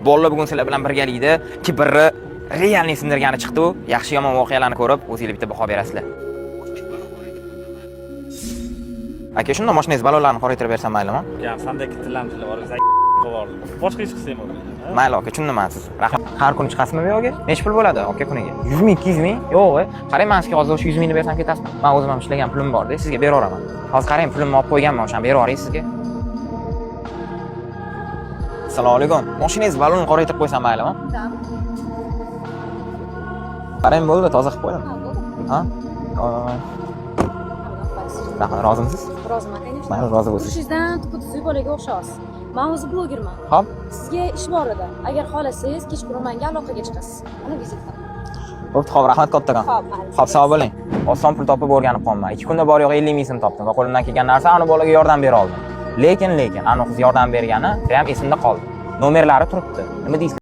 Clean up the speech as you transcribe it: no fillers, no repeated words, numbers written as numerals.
Bolalar bugun sizlar bilan birgalikda kibrni realni sindirgani chiqdi. Yaxshi yomon voqealarni ko'rib, o'zingizlar bitta baho berasizlar. Aka, shunda mashinangiz balonlarini qoraytirib bersam maylimi? Gap sandek tilamchilar bor, qo'vordim. Boshqa ish qilsam bo'ladi. Mayli aka, tushundimansiz. Rahmat. Har kuni chiqasizmi bu yo'lga? Necha pul bo'ladi aka kuniga? 100 ming, 200 ming? Yo'q, qarang, men sizga hozir o'sha 100 mingni bersam ketasizmi? Men o'zim ham ishlagan pulim bor-da, sizga bera olaman. Hozir qarang, pulimni olib qo'yganman, o'shani bera olay sizga. Assalomu alaykum. Mashinangiz balonni qoraytirib qo'ysam maylimi? Qarang, bo'ldi, toza qilib qo'ydim. Ha? Rahmat, rozimisiz? Roziman, конечно. Mayli, rozi bo'lsiz. Tushingizdan tup-tuzuq bolaga o'xshaysiz. Men o'zi blogerman. Xo'p. Sizga ish bor edi. Agar xohlasangiz, kechqurun menga aloqaga chiqasiz. Mana vizitka. Bo'pti, xo'p, rahmat kattakon. Xo'p, sog' bo'ling. Oson pul topib o'rganib qolman. 2 kunda bor yo'q 50 ming so'm topdim va qo'limdan kelgan narsa ana bolaga yordam bera oldim. Lekin ana qiz yordam bergani ham esimda qoldi. Nomerlari turibdi. Nima deysiz?